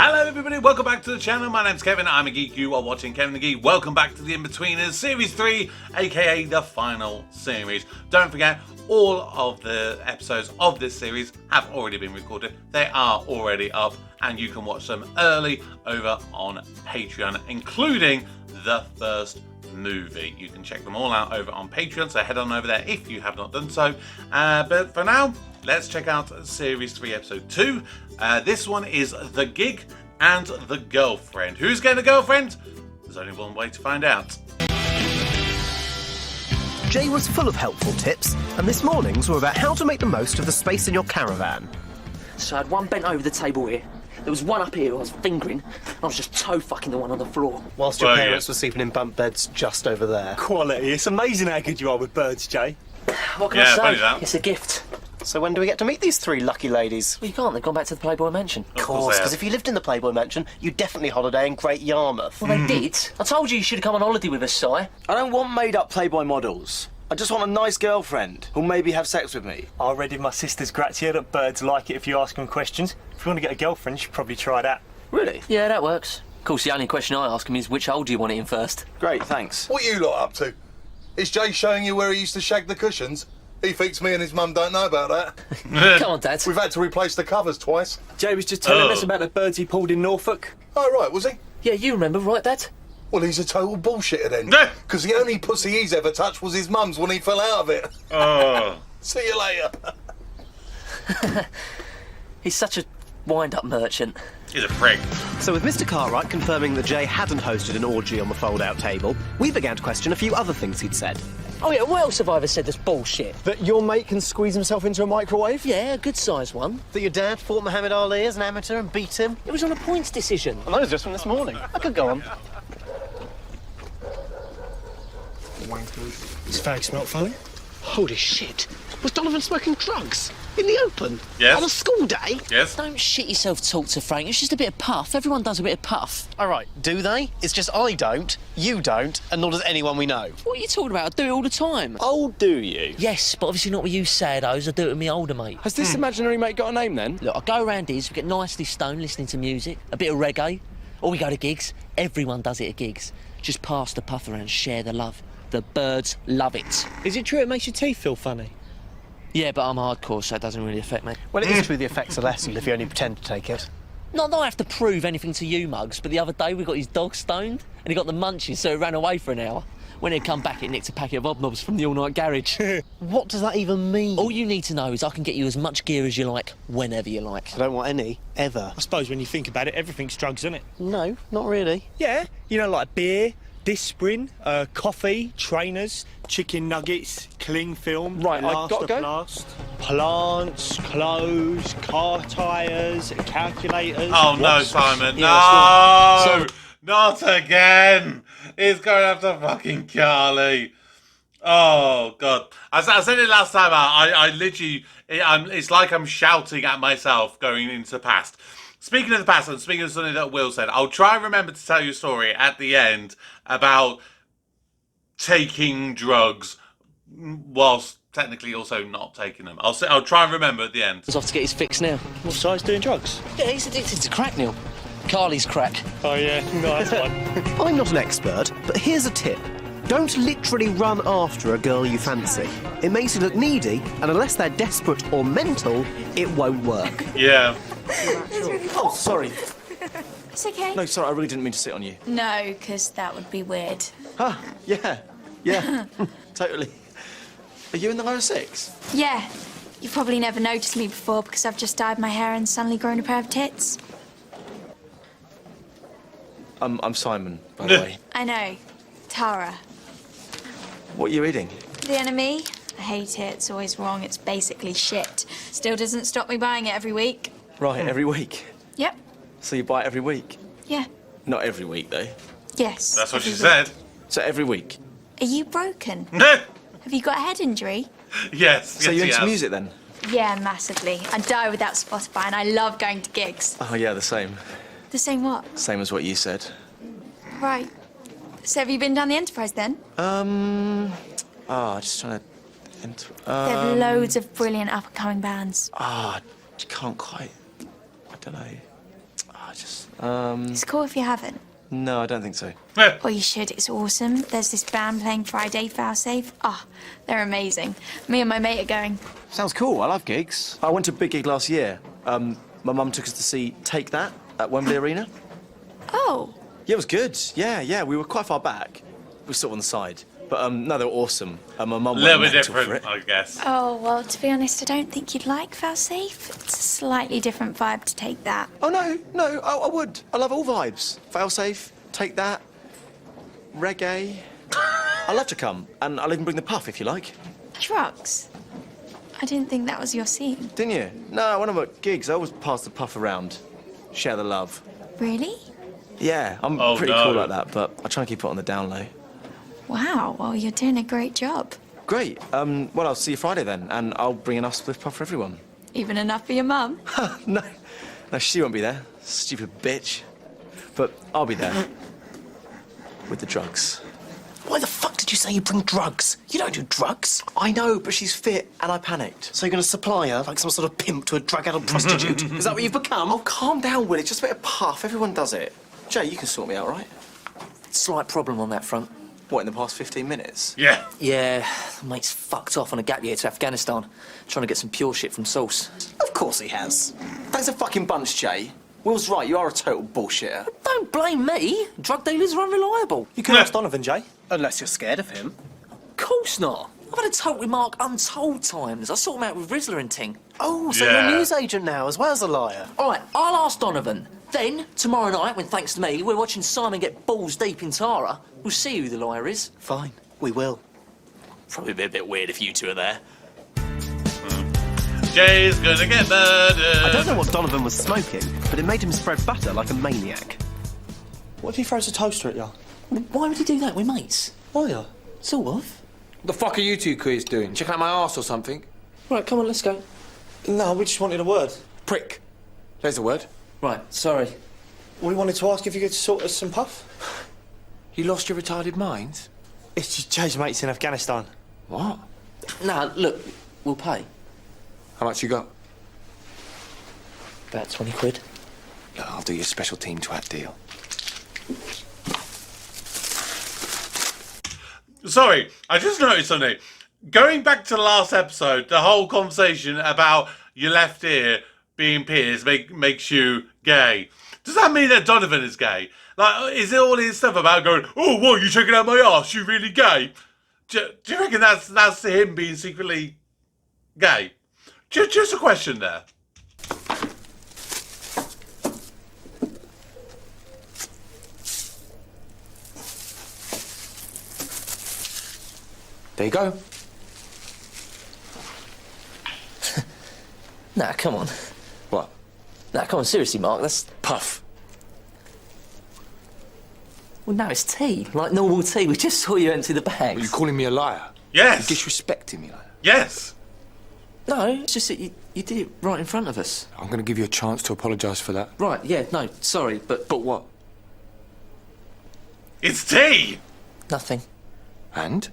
Hello everybody, welcome back to the channel. My name's Kevin, I'm a geek, you are watching Kevin the Geek. Welcome back to the Inbetweeners Series 3, aka the final series. Don't forget, all of the episodes of this series have already been recorded. They are already up and you can watch them early over on Patreon, including the first movie. You can check them all out over on Patreon, so head on over there if you have not done so. But for now, let's check out Series 3, Episode 2. This one is The Gig and the Girlfriend. Who's getting a girlfriend? There's only one way to find out. Jay was full of helpful tips, and this morning's were about how to make the most of the space in your caravan. So I had one bent over the table here. There was one up here I was fingering. I was just toe fucking the one on the floor. Whilst your parents were sleeping in bunk beds just over there. Quality. It's amazing how good you are with birds, Jay. What can I say? It's a gift. So when do we get to meet these three lucky ladies? Well, you can't. They've gone back to the Playboy Mansion. Of course, because if you lived in the Playboy Mansion, you'd definitely holiday in Great Yarmouth. Well, they did. I told you should have come on holiday with us, Si. I don't want made-up Playboy models. I just want a nice girlfriend who'll maybe have sex with me. I read in my sister's Grazia that birds like it if you ask them questions. If you want to get a girlfriend, you should probably try that. Really? Yeah, that works. Of course, the only question I ask them is which hole do you want it in first? Great, thanks. What are you lot up to? Is Jay showing you where he used to shag the cushions? He thinks me and his mum don't know about that. Come on, Dad. We've had to replace the covers twice. Jay was just telling us about the birds he pulled in Norfolk. Oh, right, was he? Yeah, you remember, right, Dad? Well, he's a total bullshitter then. Because the only pussy he's ever touched was his mum's when he fell out of it. Oh. See you later. He's such a wind-up merchant. He's a prick. So with Mr. Cartwright confirming that Jay hadn't hosted an orgy on the fold-out table, we began to question a few other things he'd said. Oh, yeah, what else have I ever said that's bullshit? That your mate can squeeze himself into a microwave? Yeah, a good-sized one. That your dad fought Muhammad Ali as an amateur and beat him. It was on a points decision. And that was just from this morning. I could go on. His fag smelt funny. Holy shit. Was Donovan smoking drugs? In the open? Yes. On a school day? Yes. Don't shit yourself talk to Frank. It's just a bit of puff. Everyone does a bit of puff. All right, do they? It's just I don't, you don't, and nor does anyone we know. What are you talking about? I do it all the time. Oh, do you? Yes, but obviously not with you saddos. I do it with my older mate. Has this imaginary mate got a name then? Look, I go around his, we get nicely stoned listening to music, a bit of reggae, or we go to gigs. Everyone does it at gigs. Just pass the puff around, share the love. The birds love it. Is it true it makes your teeth feel funny? Yeah, but I'm hardcore, so it doesn't really affect me. Well, it is true the effects are lessened if you only pretend to take it. Not that I have to prove anything to you mugs, but the other day we got his dog stoned, and he got the munchies, so he ran away for an hour. When he'd come back, it nicked a packet of hobnobs from the all-night garage. What does that even mean? All you need to know is I can get you as much gear as you like, whenever you like. I don't want any, ever. I suppose when you think about it, everything's drugs, isn't it? No, not really. Yeah, you know, like beer, Disprin, coffee, trainers, chicken nuggets, cling film, Right, I've got to go. Blast, plants, clothes, car tyres, calculators. Oh, no, watch- Simon. Yeah, No! Not again! He's going after fucking Carly. Oh, God. I said it last time out. I literally... it's like I'm shouting at myself going into the past. Speaking of the past, and speaking of something that Will said, I'll try and remember to tell you a story at the end about taking drugs whilst technically also not taking them. I'll try and remember at the end. He's off to get his fix now. What size doing drugs? Yeah, he's addicted to crack, Neil. Carly's crack. Oh yeah, nice one. I'm not an expert, but here's a tip. Don't literally run after a girl you fancy. It makes you look needy, and unless they're desperate or mental, it won't work. Yeah. Oh, sorry. It's okay. No, sorry, I really didn't mean to sit on you. No, because that would be weird. Huh, yeah, totally. Are you in the lower six? Yeah. You've probably never noticed me before because I've just dyed my hair and suddenly grown a pair of tits. I'm Simon, by the way. I know. Tara. What are you eating? The enemy? I hate it. It's always wrong. It's basically shit. Still doesn't stop me buying it every week. Right, every week. Yep. So you buy it every week? Yeah. Not every week, though. Yes. That's what she every week. said. So every week? Are you broken? Have you got a head injury? Yes. So you're into music, then? Yeah, massively. I die without Spotify and I love going to gigs. Oh, yeah, the same. The same what? Same as what you said. Right. So have you been down the Enterprise then? Just trying to... They have loads of brilliant up-and-coming bands. Can't quite... I don't know. It's cool if you haven't. No, I don't think so. Oh, you should. It's awesome. There's this band playing Friday, Failsafe. Oh, they're amazing. Me and my mate are going. Sounds cool. I love gigs. I went to a big gig last year. My mum took us to see Take That at Wembley Arena. Oh. Yeah, it was good. Yeah. We were quite far back. We were sort of on the side. But no, they were awesome. My mum A went little bit mental for different, it. I guess. Oh, well, to be honest, I don't think you'd like Failsafe. It's a slightly different vibe to Take That. Oh, no, I would. I love all vibes. Failsafe, Take That, reggae. I'd love to come, and I'll even bring the puff if you like. Drugs? I didn't think that was your scene. Didn't you? No, when I'm at gigs, I always pass the puff around. Share the love. Really? Yeah, I'm Oh, pretty no. cool like that, but I try and keep it on the down low. Wow, well, you're doing a great job. Great. Well, I'll see you Friday then, and I'll bring enough split puff for everyone. Even enough for your mum. No, she won't be there. Stupid bitch. But I'll be there. With the drugs. Why the fuck did you say you bring drugs? You don't do drugs. I know, but she's fit, and I panicked. So you're going to supply her like some sort of pimp to a drug-addled prostitute? Is that what you've become? Oh, calm down, Will. It's just a bit of puff. Everyone does it. Jay, you can sort me out, right? Slight problem on that front. What, in the past 15 minutes? Yeah. Yeah, mate's fucked off on a gap year to Afghanistan, trying to get some pure shit from Sauce. Of course he has. Thanks a fucking bunch, Jay. Will's right, you are a total bullshitter. Don't blame me. Drug dealers are unreliable. You can ask Donovan, Jay. Unless you're scared of him. Of course not. I've had a talk with Mark untold times. I saw him out with Rizzler and ting. Oh, so Yeah. you're a newsagent now as well as a liar. All right, I'll ask Donovan. Then, tomorrow night, when thanks to me, we're watching Simon get balls deep in Tara, we'll see who the liar is. Fine, we will. Probably be a bit weird if you two are there. Jay's gonna get murdered. I don't know what Donovan was smoking, but it made him spread butter like a maniac. What if he throws a toaster at you? Why would he do that? We're mates. Oh, yeah. Sort of. What the fuck are you two queers doing? Checking out my arse or something? Right, come on, let's go. No, we just wanted a word. Prick. There's a word. Right, sorry. We wanted to ask if you could sort us some puff. You lost your retarded minds? It's just Jay's mates in Afghanistan. What? Nah, look, we'll pay. How much you got? About 20 quid. Look, I'll do your special team twat deal. Sorry, I just noticed something. Going back to the last episode, the whole conversation about your left ear being pierced makes you gay. Does that mean that Donovan is gay? Like, is it all his stuff about going, oh, what, you checking out my arse? You really gay? Do you reckon that's him being secretly gay? Just a question there. There you go. Nah, come on. What? Nah, come on, seriously, Mark, that's... Puff. Well, no, it's tea. Like normal tea. We just saw you empty the bags. Are you calling me a liar? Yes. You're disrespecting me like that. Yes. No, it's just that you did it right in front of us. I'm going to give you a chance to apologise for that. Right, yeah, no, sorry, but what? It's tea. nothing. And?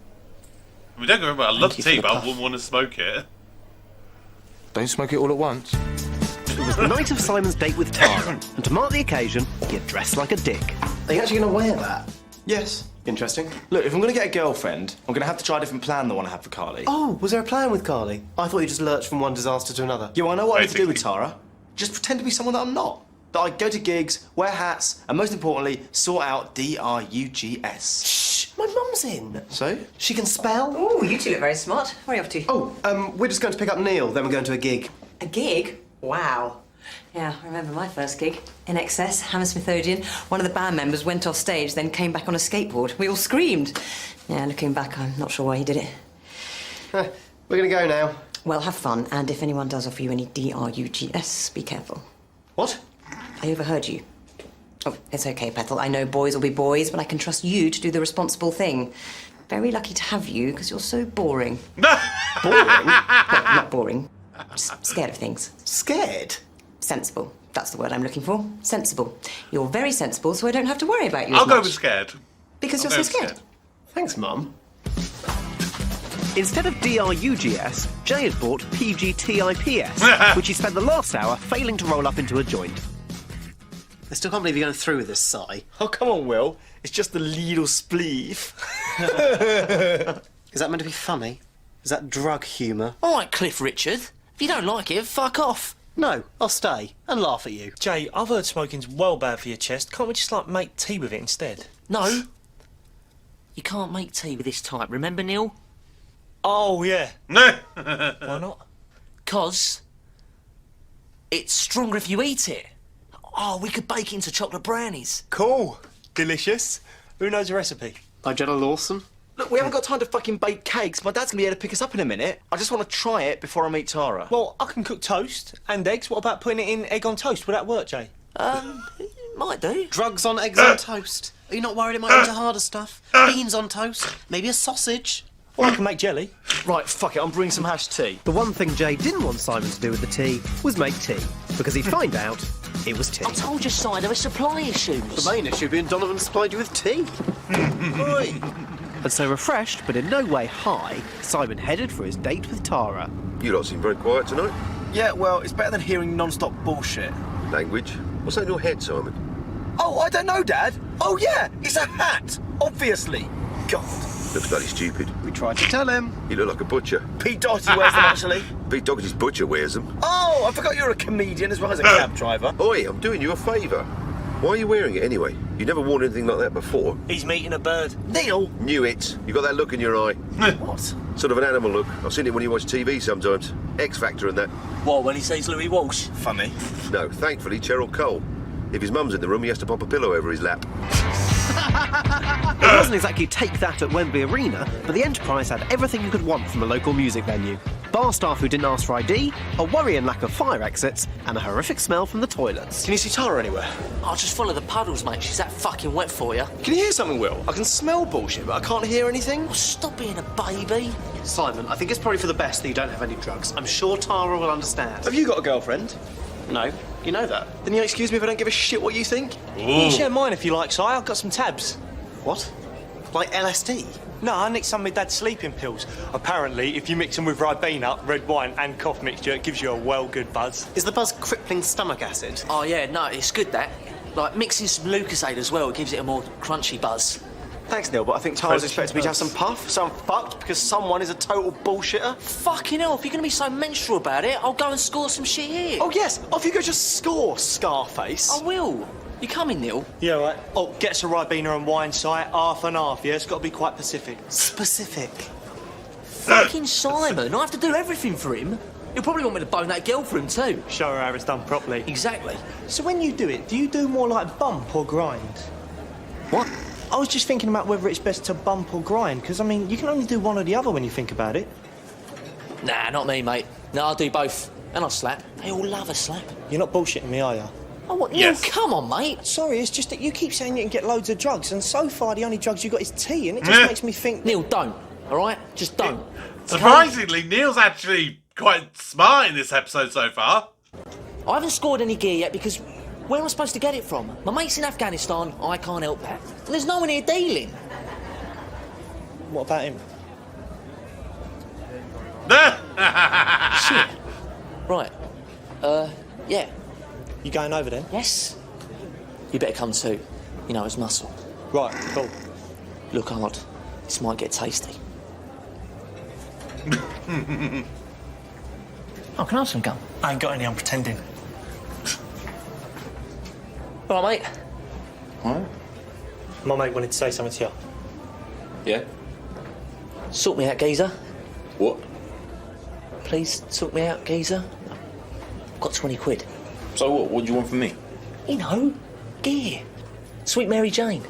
I mean, don't get me wrong, I love you for tea, the but I puff. wouldn't want to smoke it. Don't smoke it all at once. It was the night of Simon's date with Tara, and to mark the occasion, he had dressed like a dick. Are you actually going to wear that? Yes. Interesting. Look, if I'm going to get a girlfriend, I'm going to have to try a different plan than the one I had for Carly. Oh, was there a plan with Carly? I thought you just lurched from one disaster to another. Yeah, well, I know what I need to do with Basically. Tara. Just pretend to be someone that I'm not. That I go to gigs, wear hats, and most importantly, sort out drugs. Shh, my mum's in. So? She can spell. Oh, you two look very smart. Where are you off to? Oh, we're just going to pick up Neil, then we're going to a gig. A gig? Wow. Yeah, I remember my first gig. In Excess, Hammersmith Odeon. One of the band members went off stage, then came back on a skateboard. We all screamed. Yeah, looking back, I'm not sure why he did it. We're going to go now. Well, have fun, and if anyone does offer you any drugs, be careful. What? I overheard you. Oh, it's okay, Pethel. I know boys will be boys, but I can trust you to do the responsible thing. Very lucky to have you, because you're so boring. Boring? Well, not boring. Just scared of things. Scared? Sensible. That's the word I'm looking for. Sensible. You're very sensible, so I don't have to worry about you I'll as go much. with scared. Because I'll you're go so with scared. Thanks, Mum. Instead of drugs, Jay had bought PGTIPS, which he spent the last hour failing to roll up into a joint. I still can't believe you're going through with this, Si. Oh, come on, Will. It's just a little spleef. Is that meant to be funny? Is that drug humour? All right, Cliff Richard. If you don't like it, fuck off. No, I'll stay and laugh at you. Jay, I've heard smoking's well bad for your chest. Can't we just, like, make tea with it instead? No. You can't make tea with this type, remember, Neil? Oh, yeah. No. Why not? 'Cause it's stronger if you eat it. Oh, we could bake it into chocolate brownies. Cool. Delicious. Who knows the recipe? By Jenna Lawson? Look, we haven't got time to fucking bake cakes. My dad's gonna be here to pick us up in a minute. I just want to try it before I meet Tara. Well, I can cook toast and eggs. What about putting it in egg on toast? Would that work, Jay? It might do. Drugs on eggs on toast. Are you not worried it might go into harder stuff? Beans on toast. Maybe a sausage. Or I can make jelly. Right, fuck it. I'm brewing some hash tea. The one thing Jay didn't want Simon to do with the tea was make tea, because he'd find out it was tea. I told you, Si, there were supply issues. The main issue being Donovan supplied you with tea. Oi. And so refreshed, but in no way high, Simon headed for his date with Tara. You lot seem very quiet tonight. Yeah, well, it's better than hearing non-stop bullshit. Language? What's that in your head, Simon? Oh, I don't know, Dad. Oh, yeah, it's a hat. Obviously. God. Looks bloody stupid. We tried to tell him. You look like a butcher. Pete Doherty wears them, actually. Pete Doherty's butcher wears them. Oh, I forgot you're a comedian as well as a cab driver. Oi, I'm doing you a favour. Why are you wearing it anyway? You never worn anything like that before. He's meeting a bird. Neil. Knew it. You got that look in your eye. What? Sort of an animal look. I've seen it when you watch TV sometimes. X Factor and that. What, when he says Louis Walsh? Funny. No, thankfully, Cheryl Cole. If his mum's in the room, he has to pop a pillow over his lap. It wasn't exactly take that at Wembley Arena, but the Enterprise had everything you could want from a local music venue. Bar staff who didn't ask for ID, a worrying lack of fire exits, and a horrific smell from the toilets. Can you see Tara anywhere? I'll just follow the puddles, mate. She's that fucking wet for you. Can you hear something, Will? I can smell bullshit, but I can't hear anything. Oh, stop being a baby. Simon, I think it's probably for the best that you don't have any drugs. I'm sure Tara will understand. Have you got a girlfriend? No, you know that. Then you excuse me if I don't give a shit what you think? You can share mine if you like, Si. I've got some tabs. What? Like LSD? No, I nicked some of my dad's sleeping pills. Apparently, if you mix them with Ribena, red wine and cough mixture, it gives you a well good buzz. Is the buzz crippling stomach acid? Oh, yeah, no, it's good, that. Like, mixing some Lucozade as well, it gives it a more crunchy buzz. Thanks, Neil, but I think Tara's expecting me to have some puff, so I'm fucked because someone is a total bullshitter. Fucking hell, if you're going to be so menstrual about it, I'll go and score some shit here. Oh, yes, off you go, just score, Scarface. I will. You coming, Neil? Yeah, right. Oh, get us a Ribena and wine, Si. Half and half, yeah? It's got to be quite Pacific. Specific. Fucking Simon, I have to do everything for him. He'll probably want me to bone that girl for him too. Show her how it's done properly. Exactly. So when you do it, do you do more like bump or grind? What? I was just thinking about whether it's best to bump or grind, because, I mean, you can only do one or the other when you think about it. Nah, not me, mate. No, I'll do both. And I'll slap. They all love a slap. You're not bullshitting me, are you? Oh, what? Neil, Yes. come on, mate. Sorry, it's just that you keep saying you can get loads of drugs, and so far the only drugs you got is tea, and it just makes me think... Neil, don't. All right? Just don't. Surprisingly, Neil's actually quite smart in this episode so far. I haven't scored any gear yet because where am I supposed to get it from? My mate's in Afghanistan, I can't help that. And there's no one here dealing. What about him? Shit. Right. Yeah. You going over then? Yes. You better come too. You know, it's muscle. Right, cool. Look hard. This might get tasty. Oh, can I have some gum? I ain't got any, I'm pretending. All right, mate. Alright. My mate wanted to say something to you. Yeah? Sort me out, geezer. What? Please sort me out, geezer. I've got 20 quid. So what? What do you want from me? You know, gear. Sweet Mary Jane.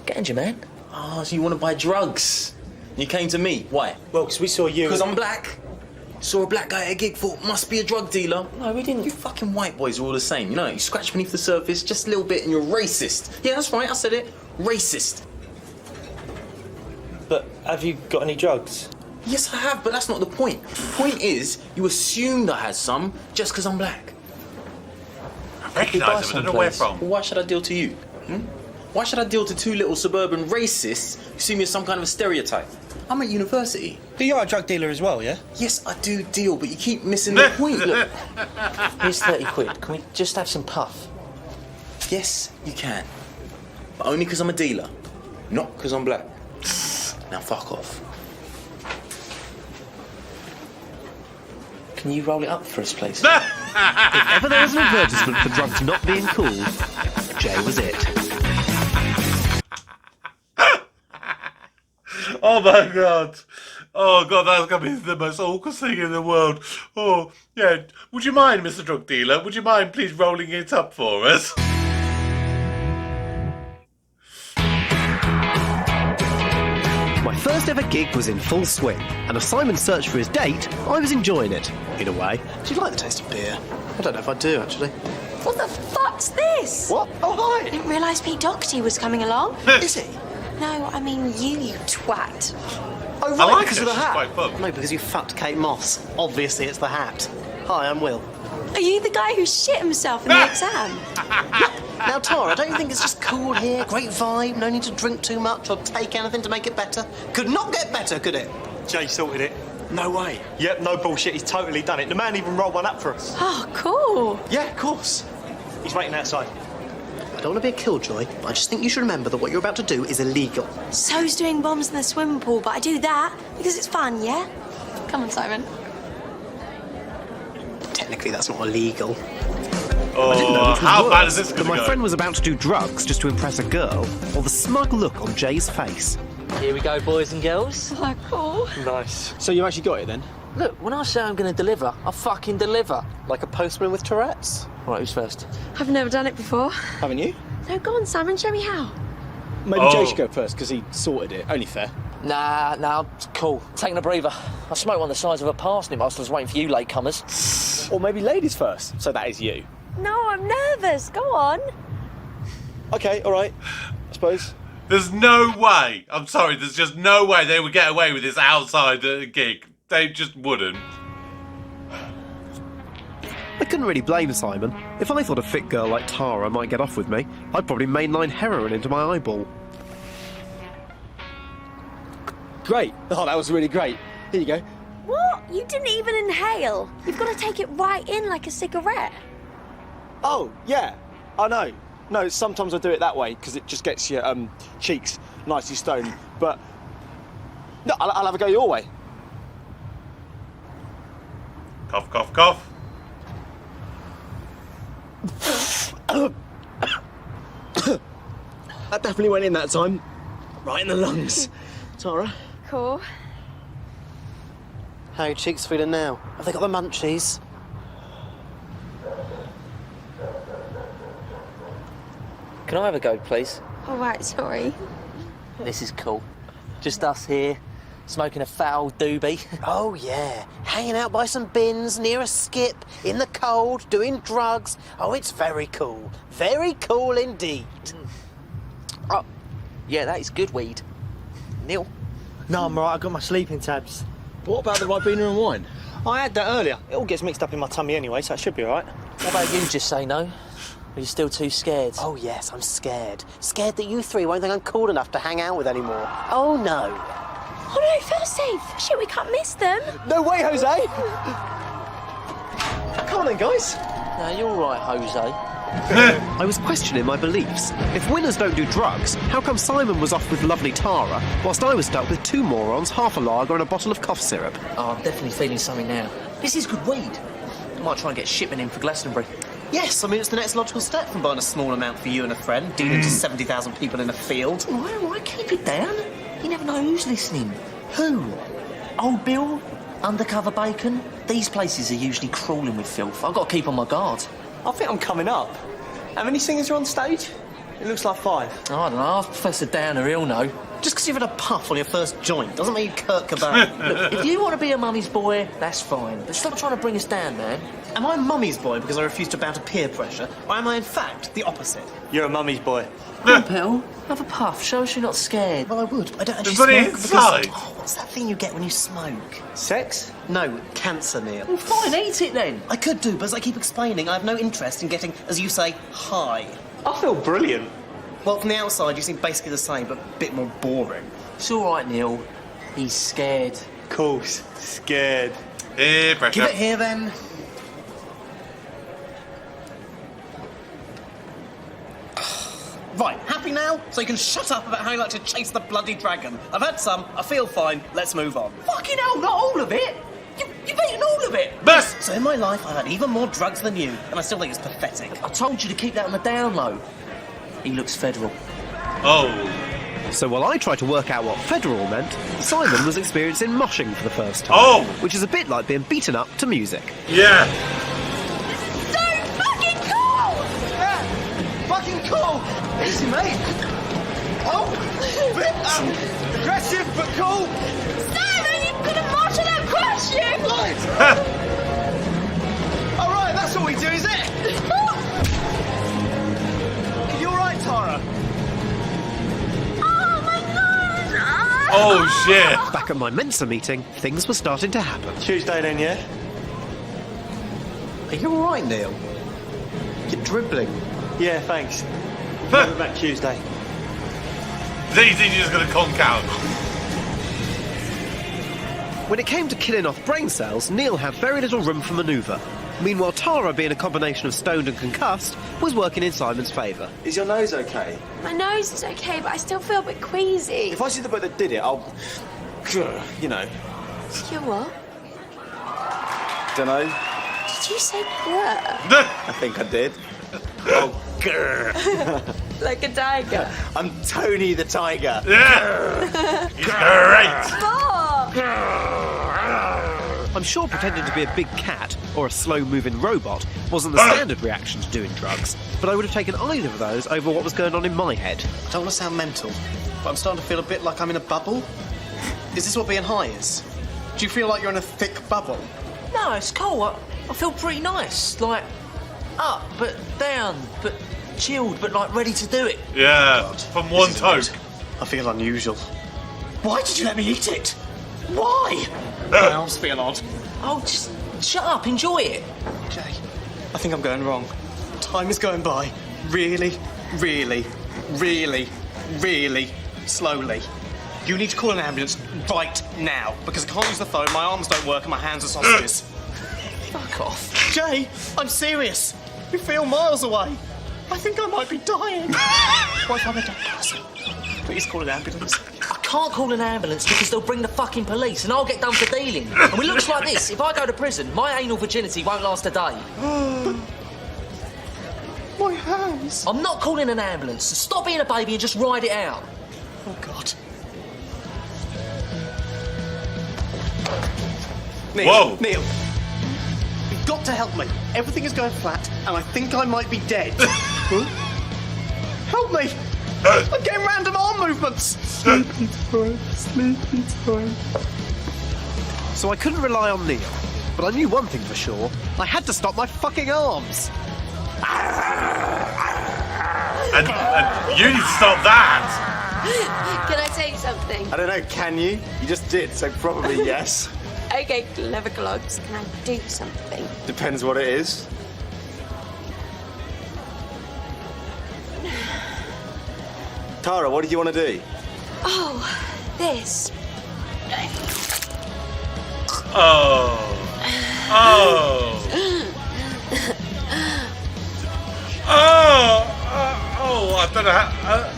Get you, man. Ah, so you want to buy drugs? You came to me. Why? Well, because we saw you... Because I'm black. Saw a black guy at a gig, thought must be a drug dealer. No, we didn't. You fucking white boys are all the same. You know, you scratch beneath the surface just a little bit and you're racist. Yeah, that's right, I said it. Racist. But have you got any drugs? Yes, I have, but that's not the point. The point is, you assumed I had some just because I'm black. I recognise him, I don't know where from. Well, why should I deal to you? Why should I deal to two little suburban racists who see me as some kind of a stereotype? I'm at university. But you're a drug dealer as well, yeah? Yes, I do deal, but you keep missing the point. Look. Here's 30 quid. Can we just have some puff? Yes, you can. But only because I'm a dealer, not because I'm black. Now fuck off. Can you roll it up for us, please? If ever there was an advertisement for drugs not being cool, Jay was it. Oh my god. Oh god, that's gonna be the most awkward thing in the world. Oh, yeah. Would you mind, Mr. Drug Dealer? Would you mind please rolling it up for us? My first ever gig was in full swing, and as Simon searched for his date, I was enjoying it, in a way. Do you like the taste of beer? I don't know if I do, actually. What the fuck's this? What? Oh, hi! I didn't realise Pete Doherty was coming along. Is he? No, I mean you twat. Oh, right, I like because it. of the She's hat. quite fun. No, because you fucked Kate Moss. Obviously, it's the hat. Hi, I'm Will. Are you the guy who shit himself in the exam? Now, Tara, don't you think it's just cool here? Great vibe, no need to drink too much or take anything to make it better? Could not get better, could it? Jay sorted it. No way. Yep, no bullshit, he's totally done it. The man even rolled one up for us. Oh, cool. Yeah, of course. He's waiting outside. I don't want to be a killjoy, but I just think you should remember that what you're about to do is illegal. So's doing bombs in the swimming pool, but I do that because it's fun, yeah? Come on, Simon. Technically, that's not illegal. Oh, how bad is this But going to my go? friend was about to do drugs just to impress a girl, or the smug look on Jay's face. Here we go, boys and girls. Oh, cool. Nice. So you actually got it then? Look, when I say I'm going to deliver, I fucking deliver. Like a postman with Tourette's? Right, who's first? I've never done it before. Haven't you? No, go on, Simon, show me how. Maybe Jay should go first because he sorted it. Only fair. Nah, it's cool. Taking a breather. I smoked one the size of a parsnip whilst I was waiting for you latecomers. Or maybe ladies first. So that is you. No, I'm nervous. Go on. Okay, all right. I suppose. There's no way. I'm sorry, there's just no way they would get away with this outside gig. They just wouldn't. I couldn't really blame Simon. If I thought a fit girl like Tara might get off with me, I'd probably mainline heroin into my eyeball. Great. Oh, that was really great. Here you go. What? You didn't even inhale. You've got to take it right in like a cigarette. Oh, yeah. I know. No, sometimes I do it that way because it just gets your cheeks nicely stoned. But no, I'll have a go your way. Cough, cough, cough. That definitely went in that time. Right in the lungs. Tara? Cool. How are your cheeks feeling now? Have they got the munchies? Can I have a go, please? All right, sorry. This is cool. Just us here, smoking a foul doobie. Oh, yeah. Hanging out by some bins, near a skip, in the cold, doing drugs. Oh, it's very cool. Very cool indeed. Oh, yeah, that is good weed. Neil? No, I'm right. I got my sleeping tabs. What about the Ribena and wine? I had that earlier. It all gets mixed up in my tummy anyway, so it should be all right. What about you just say no? Are you still too scared? Oh, yes, I'm scared. Scared that you three won't think I'm cool enough to hang out with anymore. Oh, no. Oh no, feel safe. Shit, we can't miss them. No way, Jose! Come on then, guys. No, you're right, Jose. I was questioning my beliefs. If winners don't do drugs, how come Simon was off with lovely Tara, whilst I was stuck with two morons, half a lager and a bottle of cough syrup? Oh, I'm definitely feeling something now. This is good weed. I might try and get a shipment in for Glastonbury. Yes, I mean, it's the next logical step from buying a small amount for you and a friend, dealing to 70,000 people in a field. All right, keep it down. You never know who's listening. Who? Old Bill? Undercover Bacon? These places are usually crawling with filth. I've got to keep on my guard. I think I'm coming up. How many singers are on stage? It looks like 5. I don't know, Professor Downer, he'll know. Just because you've had a puff on your first joint doesn't make you Kurt Cobain. Look, if you want to be a mummy's boy, that's fine. But stop trying to bring us down, man. Am I mummy's boy because I refuse to bow to peer pressure, or am I in fact the opposite? You're a mummy's boy. Come on, Pell. Have a puff. Show us you're not scared. Well, I would, but I don't actually Put it smoke inside. because... Oh, what's that thing you get when you smoke? Sex? No, cancer, Neil. Well, fine, eat it then. I could do, but as I keep explaining, I have no interest in getting, as you say, high. I feel brilliant. Well, from the outside, you seem basically the same, but a bit more boring. It's all right, Neil. He's scared. Course. Scared. Here, pressure. Give it here, then. Right, happy now? So you can shut up about how you like to chase the bloody dragon. I've had some, I feel fine, let's move on. Fucking hell, not all of it! You've eaten all of it! Best! So in my life, I've had even more drugs than you, and I still think it's pathetic. I told you to keep that on the down low. He looks federal. Oh. So while I tried to work out what federal meant, Simon was experiencing moshing for the first time. Oh! Which is a bit like being beaten up to music. Yeah. So fucking cool! Yeah, fucking cool! Easy, mate. Oh, bit aggressive but cool. Simon, you could have marched that crush you! Right. All right, that's what we do, is it? You all right, Tara? Oh, shit. Back at my Mensa meeting, things were starting to happen. Tuesday then, yeah? Are you alright, Neil? You're dribbling. Yeah, thanks. We'll be back Tuesday. Do you think you're just going to conk out? When it came to killing off brain cells, Neil had very little room for manoeuvre. Meanwhile, Tara, being a combination of stoned and concussed, was working in Simon's favour. Is your nose okay? My nose is okay, but I still feel a bit queasy. If I see the boat that did it, I'll... You know. You what? Dunno. Did you say blur? I think I did. Oh, grr. Like a tiger. I'm Tony the Tiger. Yeah. He's great. Stop! I'm sure pretending to be a big cat or a slow-moving robot wasn't the standard reaction to doing drugs, but I would have taken either of those over what was going on in my head. I don't want to sound mental, but I'm starting to feel a bit like I'm in a bubble. Is this what being high is? Do you feel like you're in a thick bubble? No, it's cool. I feel pretty nice. Like, up, but down, but chilled, but like ready to do it. Yeah, from one toke. I feel unusual. Why did you let me eat it? Why? My arms feel odd. Oh, just shut up, enjoy it. Jay, I think I'm going wrong. Time is going by really, really, really, really slowly. You need to call an ambulance right now, because I can't use the phone, my arms don't work, and my hands are sausages. Fuck off. Jay, I'm serious. You feel miles away. I think I might be dying. What if I'm a dead person? Please call an ambulance. I can't call an ambulance because they'll bring the fucking police and I'll get done for dealing. And it looks like this. If I go to prison, my anal virginity won't last a day. My hands. I'm not calling an ambulance. So stop being a baby and just ride it out. Oh, God. Neil, Whoa. Neil. You've got to help me. Everything is going flat, and I think I might be dead. Help me! I'm getting random arm movements. Sleepy time, sleepy time. So I couldn't rely on Neil, but I knew one thing for sure. I had to stop my fucking arms. And you need to stop that. Can I say something? I don't know, can you? You just did, so probably yes. Okay, clever clogs, can I do something? Depends what it is. Tara, what do you want to do? Oh, this. Oh. Oh. Oh, I don't know how.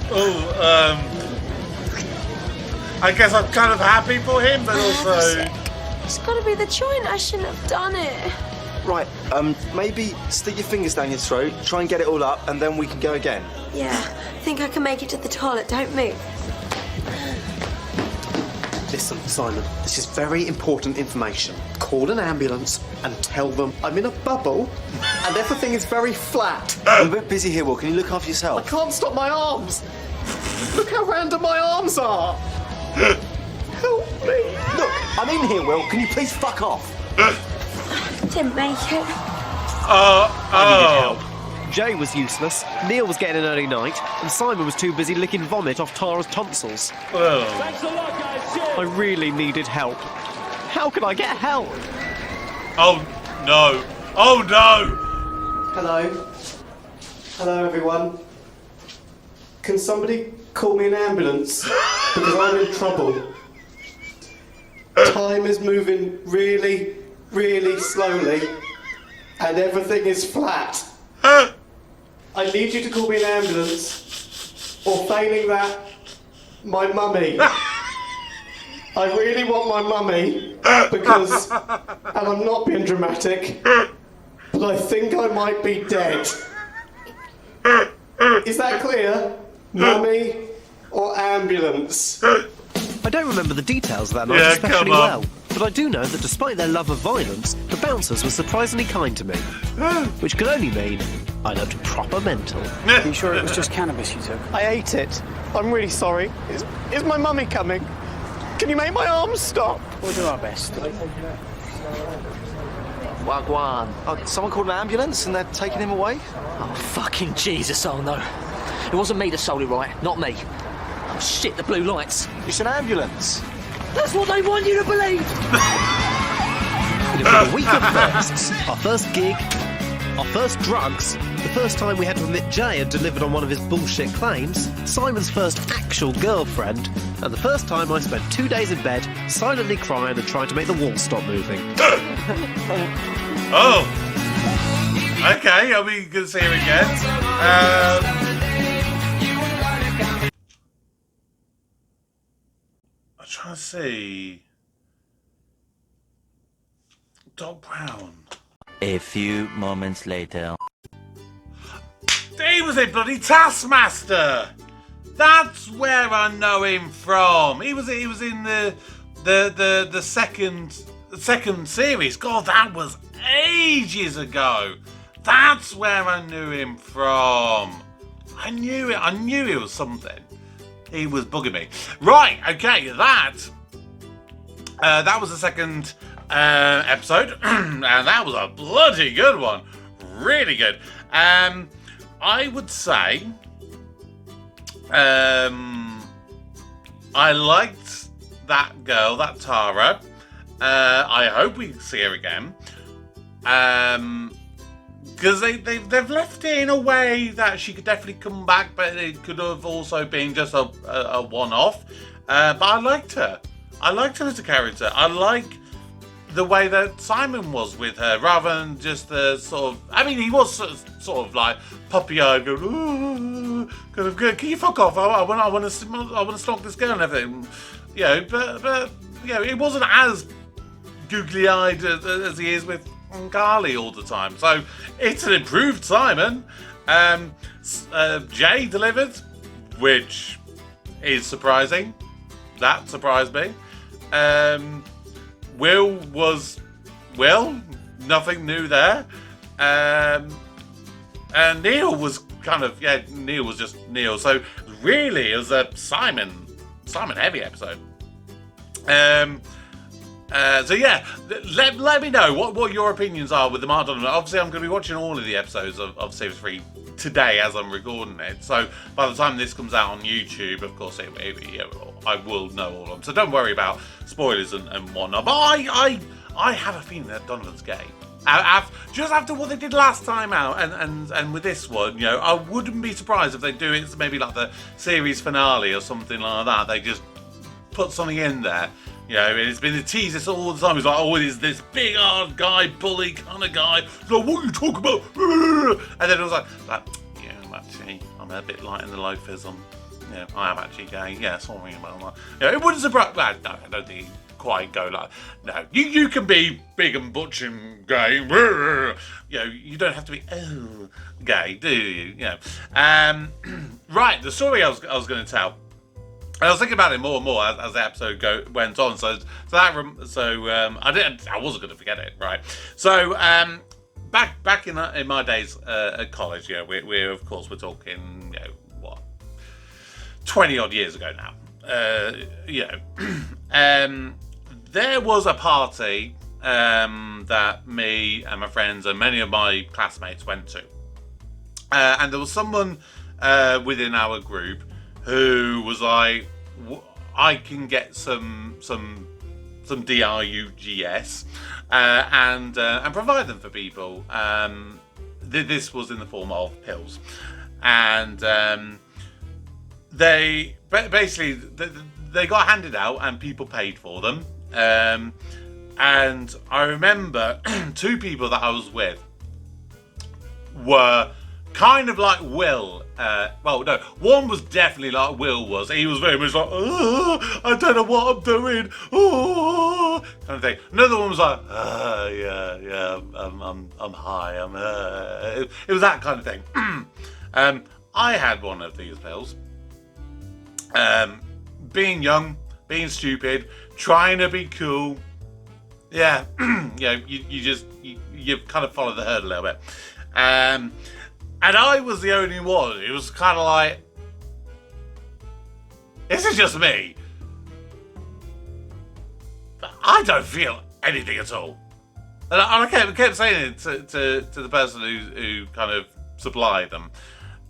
I guess I'm kind of happy for him, but also. It's got to be the joint. I shouldn't have done it. Right, maybe stick your fingers down your throat, try and get it all up, and then we can go again. Yeah, I think I can make it to the toilet. Don't move. Listen, Simon, this is very important information. Call an ambulance and tell them I'm in a bubble and everything is very flat. I'm a bit busy here, Will. Can you look after I yourself? can't stop my arms. Look how random my arms are. Help me. Look, I'm in here, Will. Can you please fuck off? Didn't make it. I needed help. Jay was useless, Neil was getting an early night, and Simon was too busy licking vomit off Tara's tonsils. Oh. Thanks a lot, guys. I really needed help. How can I get help? Oh no! Oh no! Hello. Hello, everyone. Can somebody call me an ambulance? Because I'm in trouble. Time is moving really, really slowly, and everything is flat. I need you to call me an ambulance. Or failing that, my mummy. I really want my mummy because, and I'm not being dramatic, but I think I might be dead. Is that clear? Mummy or ambulance? I don't remember the details of that night especially well, but I do know that despite their love of violence, the bouncers were surprisingly kind to me. Which could only mean I looked proper mental. Are you sure it was just cannabis you took? I ate it. I'm really sorry. Is my mummy coming? Can you make my arms stop? We'll do our best. Wagwan. Oh, someone called an ambulance and they're taking him away? Oh, fucking Jesus, oh no. It wasn't me that sold it, right? Not me. Oh, shit, the blue lights. It's an ambulance. That's what they want you to believe! It was a week of firsts. Our first gig, our first drugs, the first time we had to admit Jay had delivered on one of his bullshit claims, Simon's first actual girlfriend, and the first time I spent 2 days in bed, silently crying and trying to make the wall stop moving. Oh! Okay, I'll be good to see him again. I'm trying to see. Doc Brown. A few moments later. He was a bloody Taskmaster. That's where I know him from. He was in the second series. God, that was ages ago. That's where I knew him from. I knew it was something. He was bugging me. Right, okay, that was the second episode, and that was a bloody good one. Really good. I would say I liked that girl, that Tara. I hope we see her again. Because they've left it in a way that she could definitely come back, but it could have also been just a one-off. But I liked her. I liked her as a character. I like the way that Simon was with her, rather than just the sort of... I mean, he was sort of like puppy-eyed, going, ooh, kind of good. Can you fuck off? I want to stalk this girl and everything. You know, but you know, it wasn't as googly-eyed as he is with Carly all the time. So it's an improved Simon. Jay delivered, which is surprising. That surprised me. Will, nothing new there. And Neil was kind of, Neil was just Neil. So really, it was a Simon heavy episode. So yeah, let me know what your opinions are with the Mark Donovan. Obviously, I'm going to be watching all of the episodes of Series 3 today as I'm recording it. So by the time this comes out on YouTube, of course, I will know all of them. So don't worry about spoilers and whatnot. But I have a feeling that Donovan's gay. Just after what they did last time out, and with this one, you know, I wouldn't be surprised if they do it maybe like the series finale or something like that. They just put something in there. You know, it's been a tease this all the time. It's like, oh, it is this big hard guy, bully kind of guy. It's like, what are you talking about? And then it was like, yeah, actually, I'm a bit light in the loafers. I am actually gay. Yeah, sorry about that. You know, it wouldn't surprise. No, I don't think he'd quite go like. No, you can be big and butch and gay. You know, you don't have to be gay, do you? You know. Right, the story I was going to tell. I was thinking about it more and more as the episode went on. I wasn't going to forget it, right? So back in my days at college, we're of course we're talking 20 odd years ago now. There was a party that me and my friends and many of my classmates went to, and there was someone within our group who was like, I can get some DRUGS and provide them for people. This was in the form of pills, and they basically they got handed out and people paid for them. And I remember two people that I was with were kind of like Will Well, no, one was definitely like Will was. He was very much like, oh, I don't know what I'm doing, oh, kind of thing. Another one was like, yeah, I'm high, it was that kind of thing. I had one of these pills. Being young, being stupid, trying to be cool. Yeah, you kind of follow the herd a little bit. And I was the only one. It was kind of like, this is just me. I don't feel anything at all. And I kept saying it to the person who kind of supplied them.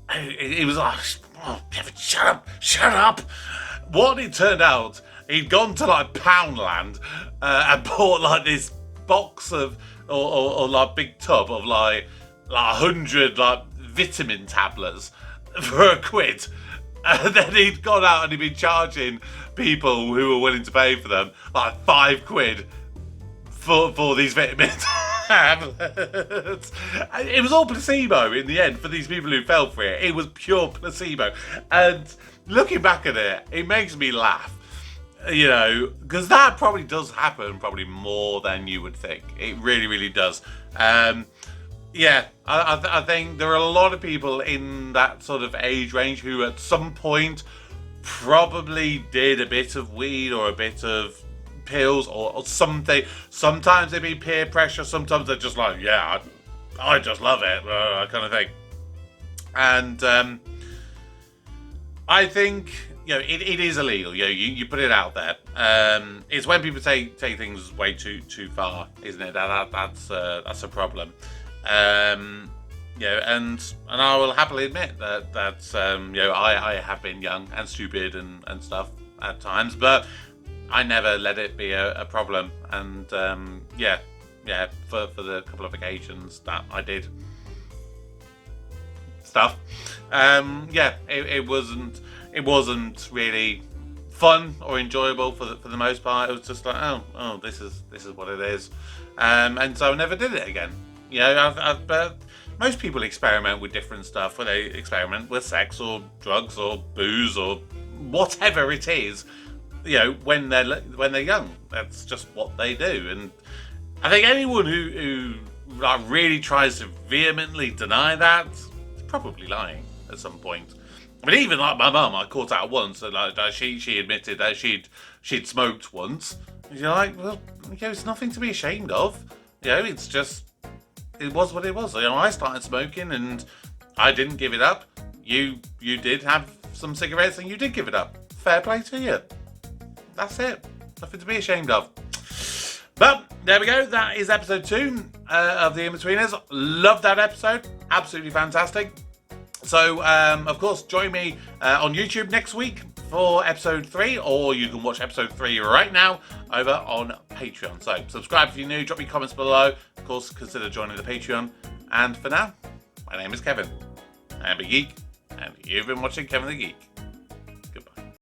It was like, oh, Kevin, shut up. What it turned out, he'd gone to like Poundland and bought like this box of, or like big tub of like 100 like vitamin tablets for £1. And then he'd gone out and he'd been charging people who were willing to pay for them like £5 for these vitamin tablets. It was all placebo in the end for these people who fell for it. It was pure placebo. And looking back at it, it makes me laugh. You know, because that probably does happen probably more than you would think. It really, really does. Yeah, I think there are a lot of people in that sort of age range who at some point probably did a bit of weed or a bit of pills or something. Sometimes they be peer pressure. Sometimes they're just like, yeah, I just love it, kind of thing. And I think, you know, it is illegal. You know, you put it out there. It's when people take things way too far, isn't it? That's a problem. You know, and I will happily admit that you know, I have been young and stupid and stuff at times, but I never let it be a problem. And yeah, for the couple of occasions that I did stuff, yeah, it wasn't really fun or enjoyable for the most part. It was just like, oh, this is what it is, and so I never did it again. You know, but most people experiment with different stuff. Where they experiment with sex or drugs or booze or whatever it is. You know, when they're young, that's just what they do. And I think anyone who like really tries to vehemently deny that is probably lying at some point. I mean, even like my mum, I caught out once, and like she admitted that she'd smoked once. And you're like, well, you know, it's nothing to be ashamed of. You know, it's just, it was what it was. You know, I started smoking and I didn't give it up. You did have some cigarettes and you did give it up. Fair play to you. That's it. Nothing to be ashamed of. But there we go. That is episode 2 of the Inbetweeners. Love that episode. Absolutely fantastic. So, of course, join me on YouTube next week for episode 3, or you can watch episode 3 right now over on Patreon. So, subscribe if you're new, drop me comments below. Of course, consider joining the Patreon. And for now, my name is Kevin. I'm a geek, and you've been watching Kevin the Geek.